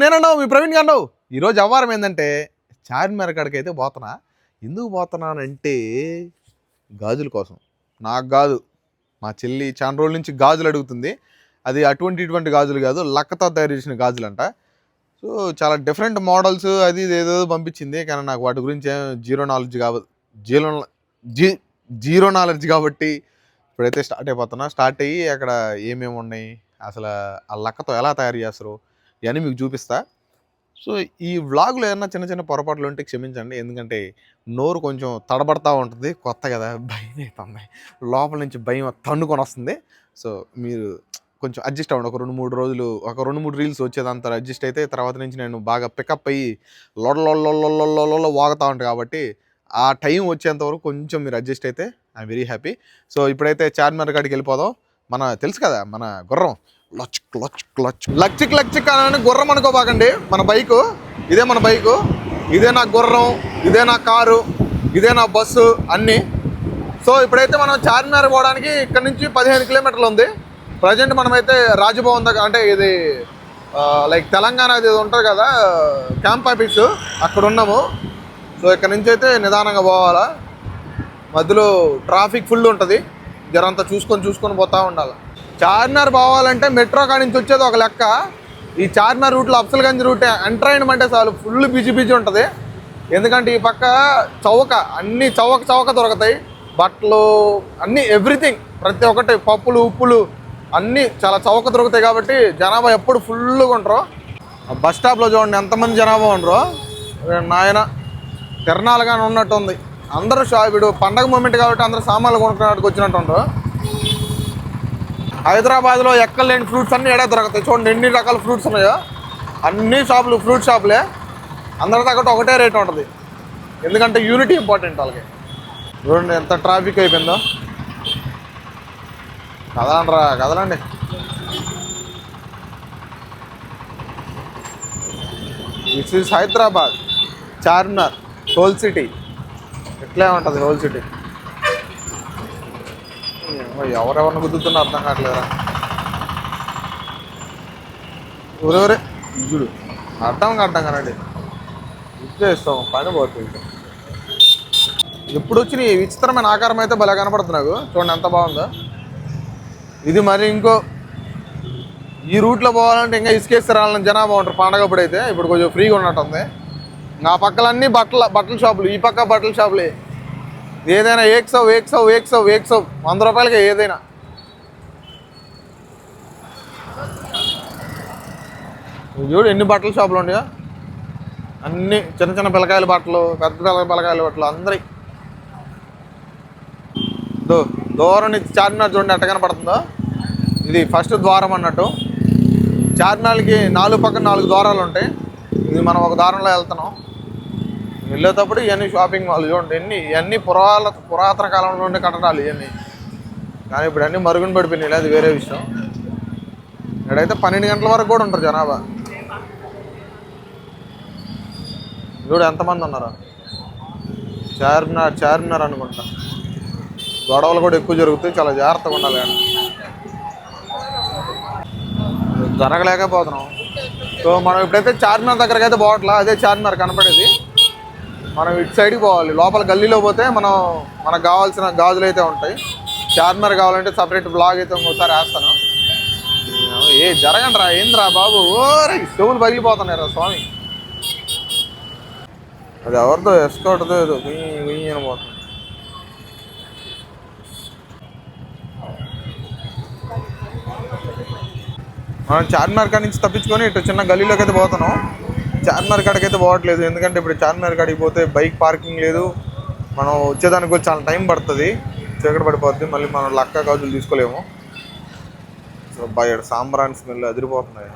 నేనన్నావు మీ ప్రవీణ్ గారు. ఈరోజు అవ్వారం ఏంటంటే చార్మినార్ కాడికి అయితే పోతున్నా. ఎందుకు పోతున్నానంటే గాజుల కోసం. నాకు కాదు, మా చెల్లి చాలా రోజుల నుంచి గాజులు అడుగుతుంది. అది ఇటువంటి గాజులు కాదు, లక్కతో తయారు చేసిన గాజులు అంట. సో చాలా డిఫరెంట్ మోడల్స్ అది ఏదో పంపించింది. కానీ నాకు వాటి గురించి జీరో నాలెడ్జ్ కాబట్టి జీరో నాలెడ్జ్ కాబట్టి ఇప్పుడైతే స్టార్ట్ అయిపోతున్నా. స్టార్ట్ అయ్యి అక్కడ ఏమేమి ఉన్నాయి, అసలు ఆ లక్కతో ఎలా తయారు చేస్తారు ఇవన్నీ మీకు చూపిస్తా. సో ఈ వ్లాగ్లో ఏమన్నా చిన్న చిన్న పొరపాట్లు ఉంటే క్షమించండి. ఎందుకంటే నోరు కొంచెం తడబడతా ఉంటుంది, కొత్త కదా, భయం అవుతుంది, లోపల నుంచి భయం తన్నుకొని వస్తుంది. సో మీరు కొంచెం అడ్జస్ట్ అవ్వండి. ఒక 2-3 రోజులు, ఒక 2-3 రీల్స్ వచ్చేదంతా అడ్జస్ట్ అయితే తర్వాత నుంచి నేను బాగా పికప్ అయ్యి లొడలో వాగుతూ ఉంటాను. కాబట్టి ఆ టైం వచ్చేంత వరకు కొంచెం మీరు అడ్జస్ట్ అయితే ఐఎమ్ వెరీ హ్యాపీ. సో ఇప్పుడైతే చార్మినార్ కాడికి వెళ్ళిపోదాం. తెలుసు కదా మన గుర్రం, లచ్చిక్ అని గుర్రం అనుకోబాకండి. మన బైకు ఇదే, మన బైకు ఇదే, నా గుర్రం ఇదే, నా కారు ఇదే, నా బస్సు అన్నీ. సో ఇప్పుడైతే మనం చార్మినార్ పోవడానికి ఇక్కడ నుంచి 15 కిలోమీటర్లు ఉంది. ప్రజెంట్ మనమైతే రాజభవన్ దగ్గర, అంటే ఇది లైక్ తెలంగాణ అది ఉంటుంది కదా క్యాంప్ ఆఫీసు, అక్కడ ఉన్నాము. సో ఇక్కడ నుంచి అయితే నిదానంగా పోవాలా. మధ్యలో ట్రాఫిక్ ఫుల్ ఉంటుంది, జరంతా చూసుకొని పోతూ ఉండాలి. చార్మినార్ పోవాలంటే మెట్రో కాడి నుంచి వచ్చేది ఒక లెక్క. ఈ చార్మినార్ రూట్లో అఫ్జల్గంజ్ రూట్ ఎంటర్ అయినమంటే చాలు ఫుల్ బిజీ ఉంటుంది. ఎందుకంటే ఈ పక్క చౌక, అన్నీ చౌక దొరుకుతాయి. బట్టలు అన్నీ, ఎవ్రీథింగ్, ప్రతి ఒక్కటి, పప్పులు ఉప్పులు అన్నీ చాలా చౌక దొరుకుతాయి. కాబట్టి జనాభా ఎప్పుడు ఫుల్గా ఉంటారు. బస్ స్టాప్లో చూడండి ఎంతమంది జనాభా ఉండరు. నాయన తిరణాలుగానే ఉన్నట్టు ఉంది. అందరూ ఇప్పుడు పండగ మూమెంట్ కాబట్టి అందరూ సామాన్లు కొనుక్కోవడానికి వచ్చినట్టు ఉండరు. హైదరాబాద్లో ఎక్కలేని ఫ్రూట్స్ అన్నీ ఎడే దొరుకుతాయి. చూడండి ఎన్ని రకాల ఫ్రూట్స్ ఉన్నాయో. అన్ని షాపులు ఫ్రూట్ షాపులే, అందరి దగ్గర ఒకటే రేట్ ఉంటుంది. ఎందుకంటే యూనిటీ ఇంపార్టెంట్ వాళ్ళకి. చూడండి ఎంత ట్రాఫిక్ అయిపోయిందో. కదలండి. This is Hyderabad Charminar, whole city. ఇట్లే ఉంటుంది హోల్ సిటీ. ఎవరెవరిని గుద్దుతున్నా అర్థం కావట్లేదా. ఊరే చూడు, అర్థం కానండి, ఇచ్చేస్తాం పని పోతుంది. ఎప్పుడు వచ్చిన ఈ విచిత్రమైన ఆకారం అయితే భలే కనపడుతుంది నాకు. చూడండి ఎంత బాగుందో ఇది. మరి ఇంకో ఈ రూట్లో పోవాలంటే ఇంకా ఇసుకేస్తారాలని జనాభా ఉంటారు పండగప్పుడు అయితే. ఇప్పుడు కొంచెం ఫ్రీగా ఉన్నట్టుంది. నా పక్కలన్నీ బట్టల షాపులు, ఈ పక్క బట్టల షాపులే. ఏదైనా ఏక్సవ్ 100 రూపాయలకి ఏదైనా. చూడు ఎన్ని బట్టల షాపులు ఉన్నాయో. అన్నీ చిన్న పిల్లకాయల బట్టలు, పెద్ద పిల్లకాయల బట్టలు అందరి. దూరం నుంచి చార్మినార్ చూడండి ఎట్ట కనపడుతుందో. ఇది ఫస్ట్ ద్వారం అన్నట్టు. చార్మినార్కి 4 పక్కన 4 ద్వారాలు ఉంటాయి. ఇది మనం ఒక ద్వారంలో వెళ్తున్నాం. వెళ్ళేటప్పుడు ఇవన్నీ షాపింగ్ మాల్ చూడండి. ఇవన్నీ పురాతన కాలంలో ఉండే కట్టడాలు ఇవన్నీ. కానీ ఇప్పుడు అన్నీ మరుగున పడిపోయినాయి, అది వేరే విషయం. ఇక్కడైతే 12 గంటల వరకు కూడా ఉంటారు జనాభా. చూడు ఎంతమంది ఉన్నారు. చార్మినార్ అనుకుంటా. గొడవలు కూడా ఎక్కువ జరుగుతాయి, చాలా జాగ్రత్తగా ఉండాలి. జరగలేకపోతున్నాం. సో మనం ఇప్పుడైతే చార్మినార్ దగ్గరకి అయితే పోవట్లా, అదే చార్మినార్ కనపడేది. మనం ఇటు సైడ్కి పోవాలి. లోపల గల్లీలో పోతే మనకు కావాల్సిన గాజులు అయితే ఉంటాయి. చార్మినార్ కావాలంటే సపరేట్ బ్లాగ్ అయితే ఇంకోసారి వేస్తాను. జరగండి రా, ఏంద్రా బాబు, ఓరే చెవులు పగిలిపోతున్నాయి రా స్వామి. అది ఎవరిదో ఎస్కోట్దో ఏదో అని పోతుంది. మనం చార్మినార్ కాడి నుంచి తప్పించుకొని ఇటు చిన్న గల్లీలోకి అయితే పోతున్నాం. చార్మినార్ కాడికి అయితే పోవట్లేదు. ఎందుకంటే ఇప్పుడు చార్మినార్ కాడికి పోతే బైక్ పార్కింగ్ లేదు. మనం వచ్చేదానికి కూడా చాలా టైం పడుతుంది, చీకటి పడిపోద్ది. మళ్ళీ మనం లక్క గాజులు తీసుకోలేము. సో బయట సాంబ్రాన్ స్మెల్ అదిరిపోతున్నాయి.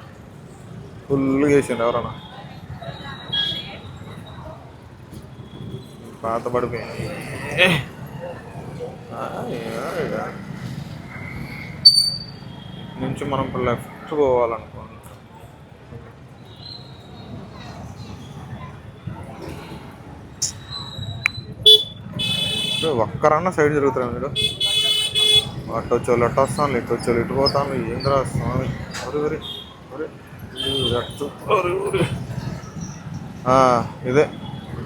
ఫుల్గా వేసిండు ఎవరన్నా. పాత పడిపోయింది. నుంచి మనం లెఫ్ట్ పోవాలనుకోండి. ఒక్కరన్నా సైడ్ జరుగుతారు మీరు. అటు వచ్చేవాళ్ళు అటు వస్తాను, ఇటు వచ్చేవాళ్ళు ఇటు పోతాను. ఏంద్రా స్వామి, ఒరే ఇదే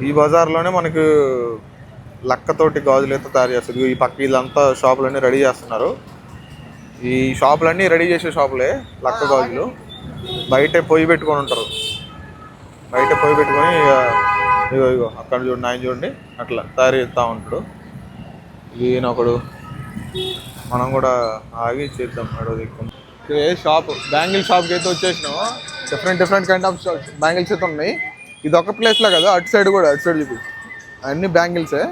ఈ బజార్లోనే మనకు లక్కతోటి గాజులు అయితే తయారు చేస్తారు. ఈ పక్క వీళ్ళంతా షాపులన్నీ రెడీ చేస్తున్నారు. ఈ షాపులన్నీ రెడీ చేసే షాపులే లక్క గాజులు. బయటే పొయ్యి పెట్టుకొని ఉంటారు. బయట పొయ్యి పెట్టుకొని ఇగో అక్కడ చూడండి, ఆయన చూడండి అట్లా తయారు చేస్తూ ఉంటాడు. ఈయన ఒకడు. మనం కూడా ఆగి చేద్దాం. షాప్ బ్యాంగిల్ షాప్కి అయితే వచ్చేసినాము. డిఫరెంట్ కైండ్ ఆఫ్ బ్యాంగిల్స్ అయితే ఉన్నాయి. ఇది ఒక ప్లేస్లో కదా, అటు సైడ్ కూడా, అటు సైడ్ చూపి అన్ని బ్యాంగిల్సే.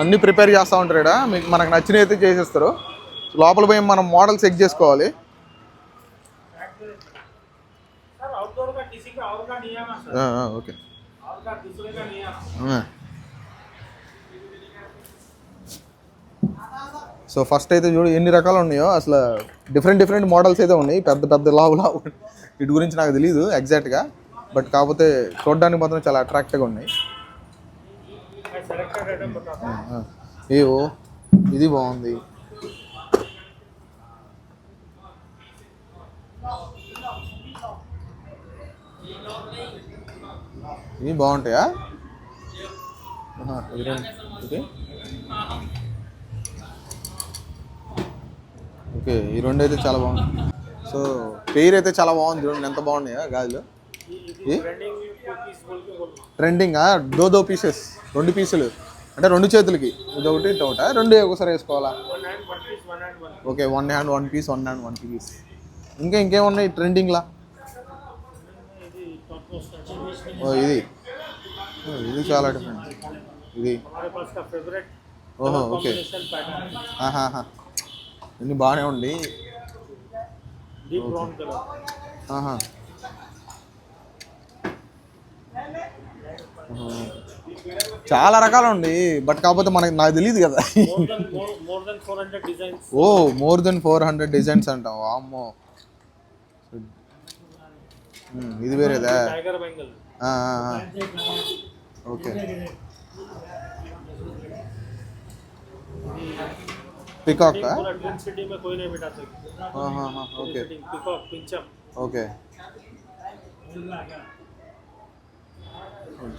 అన్నీ ప్రిపేర్ చేస్తూ ఉంటారు ఇక్కడ. మీకు మనకు నచ్చినవి అయితే చేసేస్తారు. లోపల పోయి మనం మోడల్ చెక్ చేసుకోవాలి. ఓకే. సో ఫస్ట్ అయితే చూడు ఎన్ని రకాలు ఉన్నాయో. అసలు డిఫరెంట్ మోడల్స్ అయితే ఉన్నాయి. పెద్ద లావు వీటి గురించి నాకు తెలియదు ఎగ్జాక్ట్గా. బట్ కాకపోతే చూడడానికి మాత్రం చాలా అట్రాక్టివ్గా ఉన్నాయి. ఏవో ఇది బాగుంది. ఇవి బాగుంటాయా? Okay okay. ఈ రెండు అయితే చాలా బాగుంది. సో పేరు అయితే చాలా బాగుంది. చూడండి ఎంత బాగున్నాయా గాజులు. ట్రెండింగా దో పీసెస్, 2 పీసులు అంటే 2 చేతులకి. ఇది ఒకటి ఒకటా, 2 ఒకసారి వేసుకోవాలా? Okay, 1 hand 1 piece, 1 hand 1 piece. ఇంకేమున్నాయి ట్రెండింగ్లా? ఇది చాలా డిఫరెంట్. ఇది ఓహో ఓకే. ఇన్ని బాగానే ఉంది. చాలా రకాలు ఉంది. బట్ కాకపోతే నాకు తెలియదు కదా. ఓ మోర్ దెన్ 400 డిజైన్స్ అంటాం. అమ్మో, ఇది వేరేదా? ఓకే. Peacock okay okay.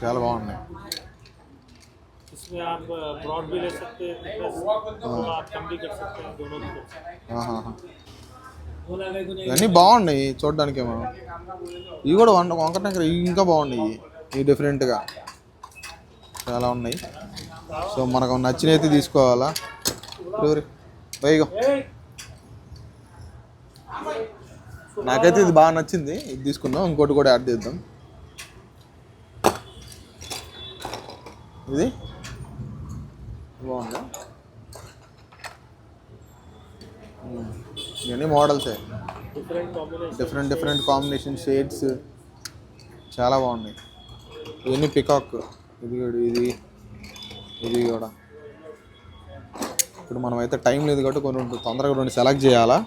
చాలా బాగున్నాయి. ఇవన్నీ బాగున్నాయి చూడడానికేమో. ఇవి కూడా వంకట ఇంకా బాగున్నాయి. ఇవి డిఫరెంట్గా చాలా ఉన్నాయి. సో మనకు నచ్చినైతే తీసుకోవాలా. పైగా నాకైతే ఇది బాగా నచ్చింది. ఇది తీసుకుందాం. ఇంకోటి కూడా యాడ్ చేద్దాం. ఇది బాగుందా? ఇవన్నీ మోడల్సే. డిఫరెంట్ కాంబినేషన్ షేడ్స్ చాలా బాగున్నాయి. ఇవన్నీ పికాక్. ఇది కూడా. ఇప్పుడు మనం అయితే టైం లేదు కాబట్టి కొన్ని తొందరగా 2 సెలెక్ట్ చేయాలా.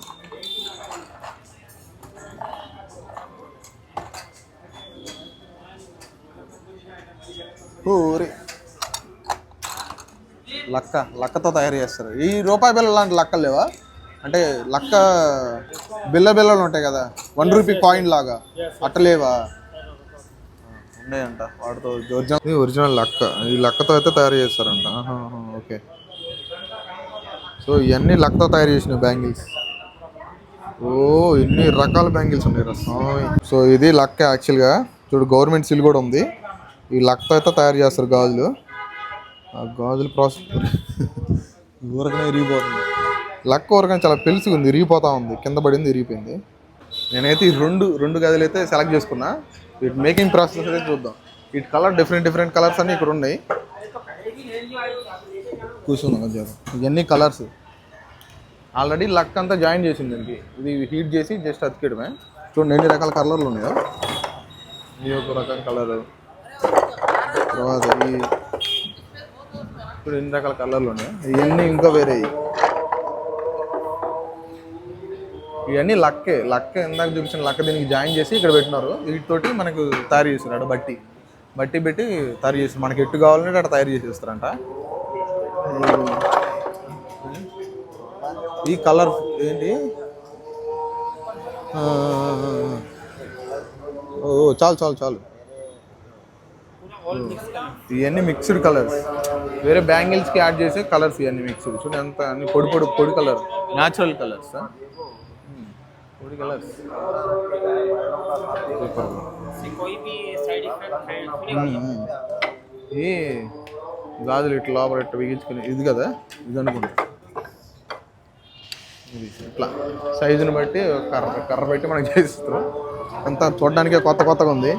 లక్కతో తయారు చేస్తారు. ఈ రూపాయి బిళ్ళ లాంటి లక్కలు లేవా? అంటే లక్క బిళ్ళలు ఉంటాయి కదా, 1 రూపీ కాయిన్ లాగా, అట్టలేవా? ఉన్నాయంట వాటితో. ఒరిజినల్ లక్క. ఈ లక్కతో అయితే తయారు చేస్తారంట. ఓకే. సో ఇవన్నీ లక్కతో తయారు చేసిన బ్యాంగిల్స్. ఓ ఎన్ని రకాల బ్యాంగిల్స్ ఉన్నాయి రసం. సో ఇది లక్క యాక్చువల్గా. చూడు గవర్నమెంట్ సీల్ కూడా ఉంది. ఈ లక్కతో అయితే తయారు చేస్తారు గాజులు. ఆ గాజులు ప్రాసెస్ ఊరకనే ఇరిగిపోతుంది. లక్క ఊరకనే చాలా పెలుసుగా ఉంది, ఇరిగిపోతూ ఉంది. కింద పడింది, ఇరిగిపోయింది. నేనైతే ఈ రెండు గదులు అయితే సెలెక్ట్ చేసుకున్నా. వీటి మేకింగ్ ప్రాసెస్ అయితే చూద్దాం. వీటి కలర్ డిఫరెంట్ కలర్స్ అన్నీ ఇక్కడ ఉన్నాయి. కూర్చుందాం కొంచెం. ఇవన్నీ కలర్స్ ఆల్రెడీ లక్ అంతా జాయిన్ చేసింది దీనికి. ఇది హీట్ చేసి జస్ట్ అతికేయడమే. చూడండి ఎన్ని రకాల కలర్లు ఉన్నాయో. ఈ ఒక రకం కలరు, తర్వాత ఇప్పుడు ఎన్ని రకాల కలర్లు ఉన్నాయో. ఇవన్నీ ఇంకా వేరే. ఇవన్నీ లక్కే ఇందాక చూపించిన లక్క దీనికి జాయిన్ చేసి ఇక్కడ పెట్టినారు. వీటితోటి మనకు తయారు చేస్తారు. బట్టి పెట్టి తయారు చేస్తారు. మనకి ఎట్టు కావాలంటే అక్కడ తయారు చేసేస్తారంట. ఈ కలర్ ఏంటి? ఓ చాలు చాలు చాలు. ఇవన్నీ మిక్స్డ్ కలర్స్, వేరే బ్యాంగిల్స్కి యాడ్ చేసే కలర్స్ ఇవన్నీ మిక్స్డ్. చూడండి ఎంత అన్ని పొడి పొడి పొడి కలర్, న్యాచురల్ కలర్స్, పొడి కలర్స్. ఈ గాజులు ఇట్లా లోపల ఇట్లా బిగించుకుని ఇది కదా, ఇది అనుకుంటా. ఇది ఇట్లా సైజుని బట్టి కర్ర పెట్టి మనకి చేయిస్తారు. అంతా చూడడానికే కొత్త కొత్తగా ఉంది.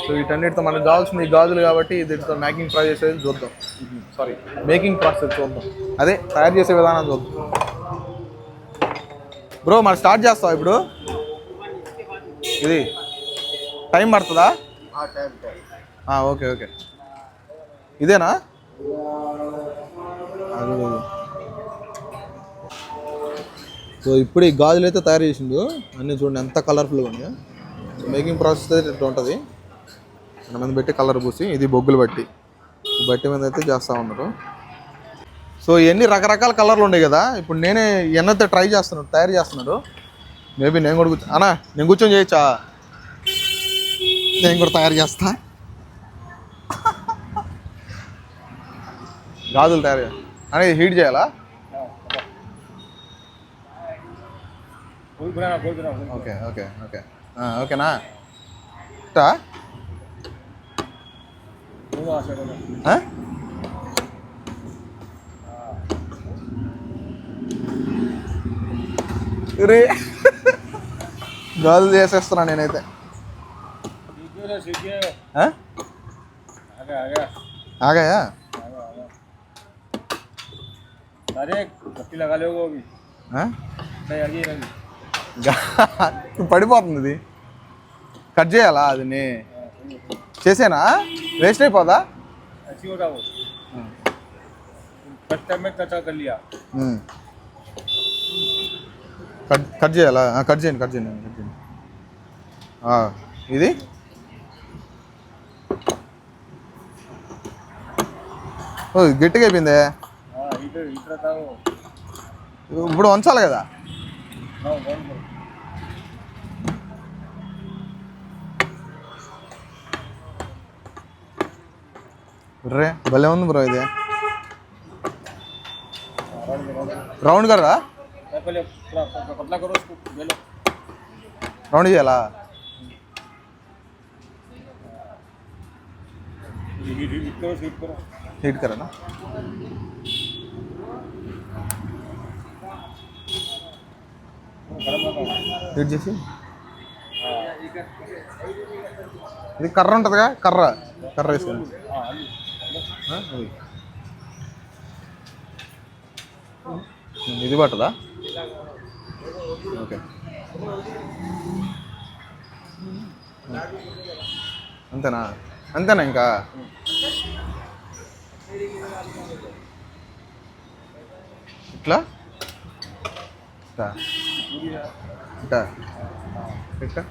సో వీటన్నిటితో మనకు కావాల్సింది ఈ గాజులు కాబట్టి దీంతో మేకింగ్ ప్రాసెస్ చూద్దాం. మేకింగ్ ప్రాసెస్ చూద్దాం, అదే తయారు చేసే విధానం చూద్దాం. బ్రో మరి స్టార్ట్ చేస్తావా ఇప్పుడు? ఇది టైం పడుతుందా? Okay okay. ఇదేనా? సో ఇప్పుడు ఈ గాజులు అయితే తయారు చేసిండు అన్నీ. చూడండి ఎంత కలర్ఫుల్గా ఉంది. మేకింగ్ ప్రాసెస్ అయితే ఇట్లా ఉంటుంది. మంది పెట్టి కలర్ పూసి, ఇది బొగ్గులు బట్టి, ఈ బట్టి మీద అయితే చేస్తూ ఉన్నారు. సో ఇవన్నీ రకరకాల కలర్లు ఉన్నాయి కదా. ఇప్పుడు నేనే ఎన్నైతే ట్రై చేస్తున్నాడు, తయారు చేస్తున్నాడు. మేబీ నేను కూడా అన్నా నేను కూర్చొని చేయొచ్చా? నేను కూడా తయారు చేస్తా. గాజులు తయారు అనేది హీట్ చేయాలా? ఓకే ఓకే ఓకే ఓకేనా? గాజులు చేసేస్తున్నా నేనైతే. ఆగాయా? పడిపోతుంది. ఇది కట్ చేయాలా? అది చేసేనా? వేస్ట్ అయిపోదా? కట్ చేయాలా? కట్ చేయండి కట్ చేయండి కట్ చేయండి. ఇది గట్టిగా అయిపోయిందే. ఇప్పుడు వంచాలి కదా. రే భలే ఉంది బ్రో. ఇది రౌండ్ కదా? రౌండ్ చేయాలా? हीट करा ना. हीट చేసి ఇది కర్ర ఉంటుందిగా, కర్ర కర్ర వేసుకోండి. ఇది పట్టదా? ఓకే అంతేనా? అంతేనా? ఇంకా ఇట్లా ఇట్లా ఇట్లా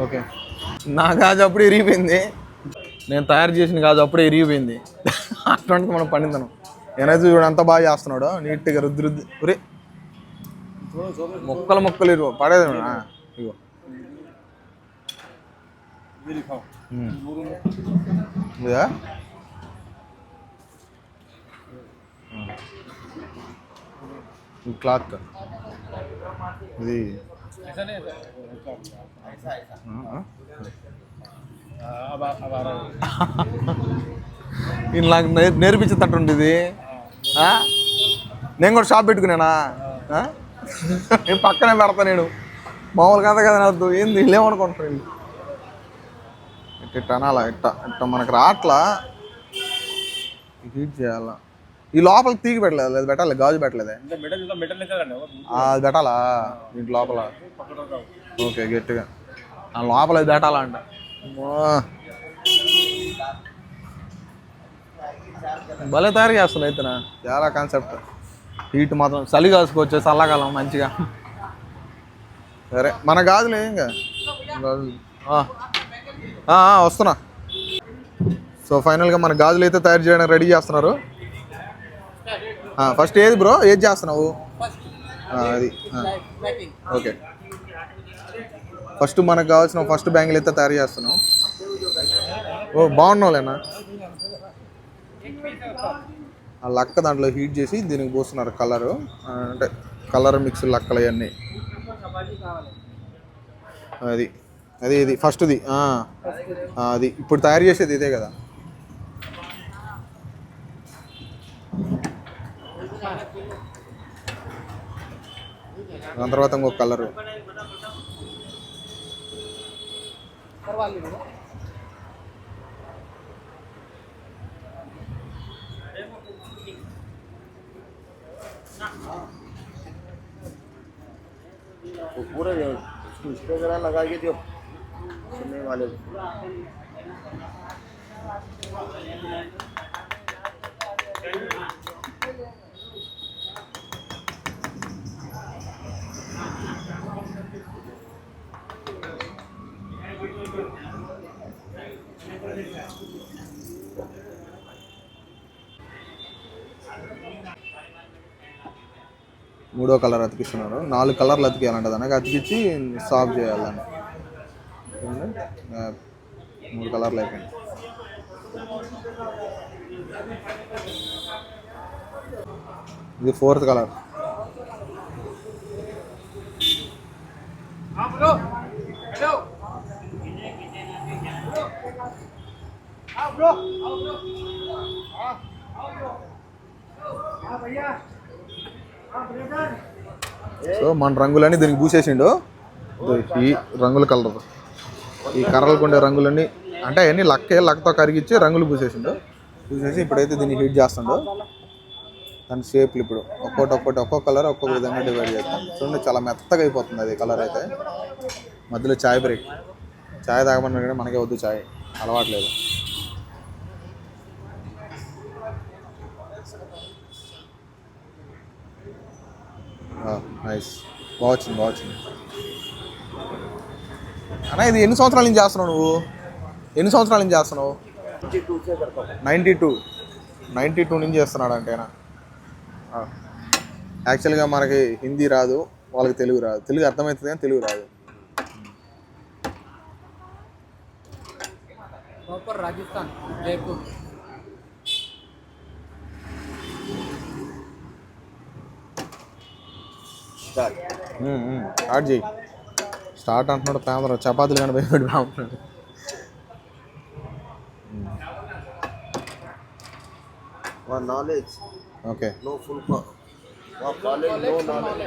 ఓకే. నా గాజు అప్పుడే ఇరిగిపోయింది. నేను తయారు చేసిన గాజు అప్పుడే ఇరిగిపోయింది. అట్లాంటిది మనం పండిందను. ఎనర్జీ చూడ అంత బాగా చేస్తున్నాడు. నీట్గా రుద్ది రుద్ది ఒరే మొక్కలు మొక్కలు ఇరువు పడేది. ఇగో ఇదా క్లాత్ ఇది ఇది నాకు నేర్పించేటట్టుండి. ఇది నేను కూడా షాప్ పెట్టుకునేనా? నేను పక్కనే పెడతా. నేను మామూలు కథ కదా నాదు. ఏంది వీళ్ళేమనుకుంటారు? ఇట్ట అనాలా? ఇట్ట ఇట్ట మనకు రాట్లా. హీట్ చేయాలా? ఈ లోపల తీగి పెట్టలేదు. అది పెట్టాలి, గాజు పెట్టలేదే. అది పెట్టాలా దీంట్లో లోపల? ఓకే గట్టిగా ఆ లోపల అది పెట్టాలా అంట. భలే తయారు చేస్తున్నా అయితేనా. చాలా కాన్సెప్ట్. హీట్ మాత్రం చలి కాసుకోవచ్చు, చల్లకాలం మంచిగా. సరే మన గాజులు ఇంకా గాజులు వస్తున్నా. సో ఫైనల్గా మన గాజులు అయితే తయారు చేయడానికి రెడీ చేస్తున్నారు. ఫస్ట్ ఏది బ్రో, ఏది చేస్తున్నావు? అది ఓకే. ఫస్ట్ మనకు కావాల్సిన ఫస్ట్ బ్యాంగిల్ అయితే తయారు చేస్తున్నాం. ఓ బాగున్నావులేనా. ఆ లక్క దాంట్లో హీట్ చేసి దీనికి పోస్తున్నారు కలరు, అంటే కలర్ మిక్స్ లక్కలు అవన్నీ. అది అది ఇది ఫస్ట్ది. అది ఇప్పుడు తయారు చేసేది ఇదే కదా. దాని తర్వాత ఇంకొక కలరు. पूरा इंस्टाग्राम लगा के दियो सुनने वाले మూడో కలర్ అతికిస్తున్నారు. 4 కలర్లు అతికేయాలంట దానికి, అతికించి సాఫ్ చేయాలని. 3 కలర్లు అయిపోయింది. ఇది 4th కలర్. సో మన రంగులన్నీ దీనికి పూసేసిండు. ఈ రంగుల కలర్, ఈ కర్రలకు ఉండే రంగులన్నీ అంటే అవన్నీ లక్కతో కరిగించి రంగులు పూసేసిండు. పూసేసి ఇప్పుడైతే దీన్ని హీట్ చేస్తుండో దాని షేప్లు ఇప్పుడు ఒక్కొక్క కలర్ ఒక్కొక్క విధంగా డివైడ్ చేస్తాం. చూడండి చాలా మెత్తగా అయిపోతుంది అది కలర్ అయితే. మధ్యలో చాయ్ బ్రేక్. చాయ్ తాగమన్నా కానీ మనకే వద్దు, చాయ్ అలవాట్లేదు. నైస్, బాగుంది. అన్న ఇది ఎన్ని సంవత్సరాల నుంచి చేస్తున్నావు నువ్వు? 92 నుంచి చేస్తున్నాడు అంటేనా? యాక్చువల్గా మనకి హిందీ రాదు, వాళ్ళకి తెలుగు రాదు. తెలుగు అర్థమవుతుంది కానీ తెలుగు రాదు. రాజస్థాన్ జైపూర్. స్టార్ట్ చేయి. స్టార్ట్ అంటున్నాడు పేమర, చపాతీలు కానీ భయపడి బాగుంటున్నాడు. knowledge okay. no full college no knowledge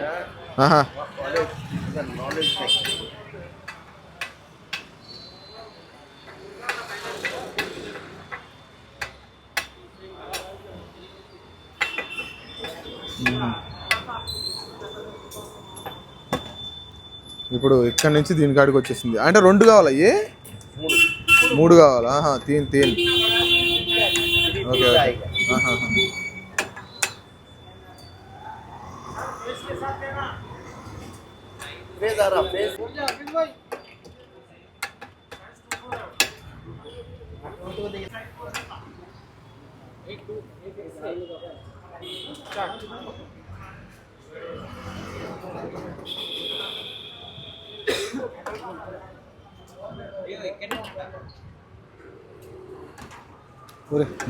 college is a knowledge thing. ఇప్పుడు ఇక్కడ నుంచి దీని కాడికి వచ్చేసింది. అంటే 2 కావాలా? 3 కావాలా? తీన్ ఓకే.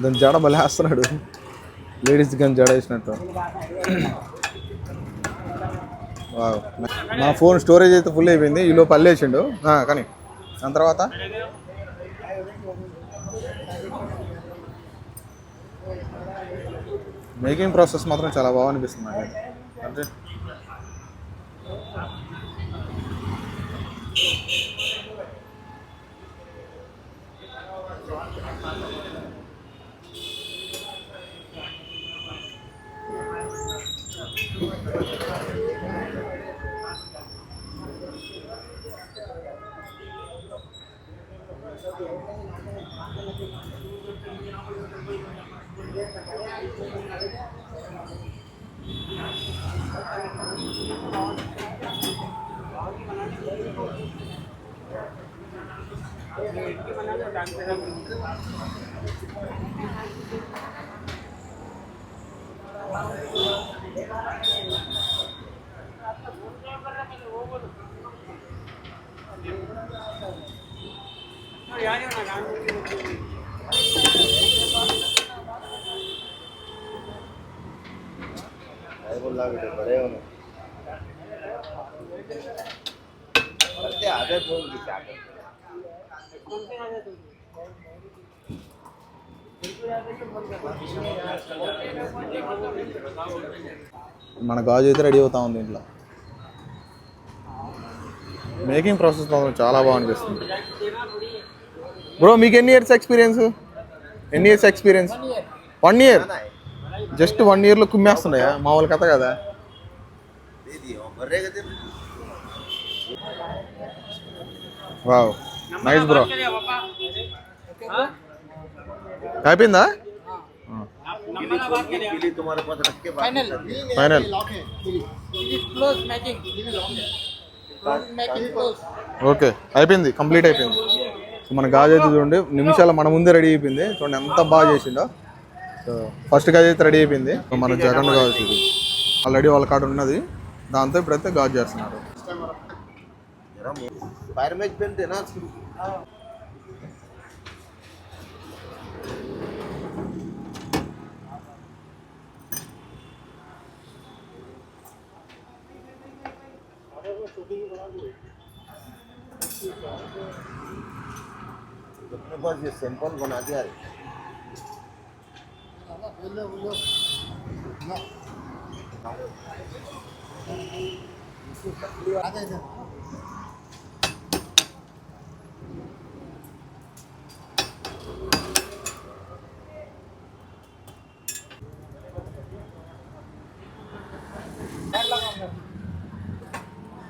దాని జడ భలే వేస్తున్నాడు, లేడీస్ కానీ జడ వేసినట్టు. మా ఫోన్ స్టోరేజ్ అయితే ఫుల్ అయిపోయింది, ఈలో పల్లేసిండు. కానీ దాని తర్వాత మేకింగ్ ప్రాసెస్ మాత్రం చాలా బాగా అనిపిస్తుంది నాకు. అంటే बोला बेटे बड़े होने करते आधे फोन की क्या మన గాజు అయితే రెడీ అవుతా ఉంది ఇంట్లో. మేకింగ్ ప్రాసెస్ మాత్రం చాలా బాగా అనిపిస్తుంది. బ్రో మీకు ఎన్ని ఇయర్స్ ఎక్స్పీరియన్స్? 1 year. జస్ట్ 1 yearలో కుమ్మేస్తున్నాయా? మామూలు కథ కదా. Wow nice bro. అయిపోయిందా? ఫైనల్ ఓకే అయిపోయింది, కంప్లీట్ అయిపోయింది. సో మన గాజు అయితే చూడండి నిమిషాలు మన ముందే రెడీ అయిపోయింది. చూడండి ఎంత బాగా చేసిండో. సో ఫస్ట్ గాజు అయితే రెడీ అయిపోయింది. సో మన జగన్ గాజు ఇది ఆల్రెడీ వాళ్ళ కాడ ఉన్నది, దాంతో ఇప్పుడైతే గాజు చేస్తున్నారు. अपने पास ये सैंपल बना दिया है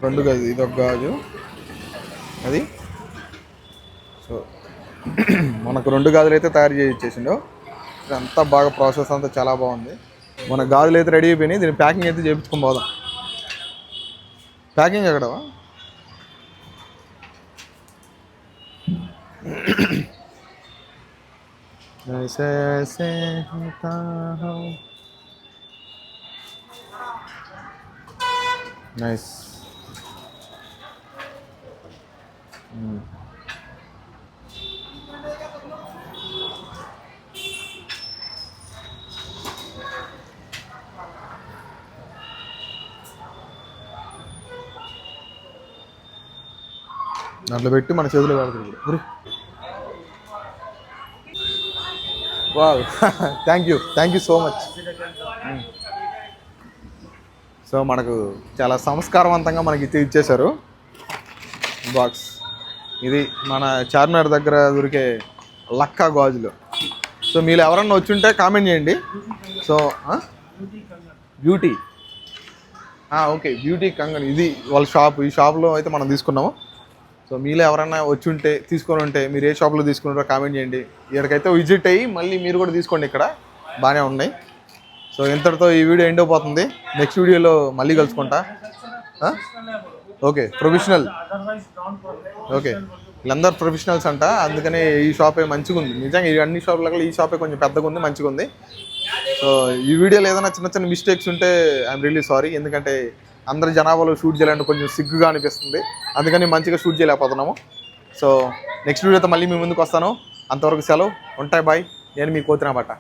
రెండు గాజు, ఇది ఒక గాజు అది. సో మనకు 2 గాజులు అయితే తయారు చేసి ఇచ్చేసిండు. ఇదంతా బాగా ప్రాసెస్ అంతా చాలా బాగుంది. మన గాజులు అయితే రెడీ అయిపోయినాయి. దీన్ని ప్యాకింగ్ అయితే చేయించుకొని పోదాం. ప్యాకింగ్ ఎక్కడ? నైస్. దాంట్లో పెట్టి మన చేతిలో పెడతారు. Wow thank you so much. So మనకు చాలా సంస్కారవంతంగా మనకి ఇచ్చేశారు బాక్స్. ఇది మన చార్మినార్ దగ్గర దొరికే లక్కా గాజులు. సో మీరు ఎవరన్నా వచ్చుంటే కామెంట్ చేయండి. So beauty okay beauty Kangen ఇది వాళ్ళ షాప్. ఈ షాప్లో అయితే మనం తీసుకున్నాము. సో మీలో ఎవరైనా వచ్చి ఉంటే తీసుకొని ఉంటే మీరు ఏ షాప్లో తీసుకున్నారో కామెంట్ చేయండి. ఇక్కడికైతే విజిట్ అయ్యి మళ్ళీ మీరు కూడా తీసుకోండి, ఇక్కడ బాగానే ఉన్నాయి. సో ఇంతటితో ఈ వీడియో ఎండ్ అయిపోతుంది. నెక్స్ట్ వీడియోలో మళ్ళీ కలుసుకుంటా. ఓకే ప్రొఫెషనల్, ఓకే వీళ్ళందరూ ప్రొఫెషనల్స్ అంట, అందుకనే ఈ షాపే మంచిగా ఉంది. నిజంగా ఈ అన్ని షాపుల ఈ షాపే కొంచెం పెద్దగా ఉంది, మంచిగా ఉంది. సో ఈ వీడియోలో ఏదైనా చిన్న చిన్న మిస్టేక్స్ ఉంటే ఐఎమ్ రియల్లీ సారీ. ఎందుకంటే అందరి జనాభాలో షూట్ చేయాలంటే కొంచెం సిగ్గుగా అనిపిస్తుంది, అందుకని మంచిగా షూట్ చేయలేకపోతున్నాము. సో నెక్స్ట్ వీడియోతో మళ్ళీ మీ ముందుకు వస్తాను. అంతవరకు సెలవు, ఉంటాయి బాయ్. నేను మీ కోతినా బట్ట.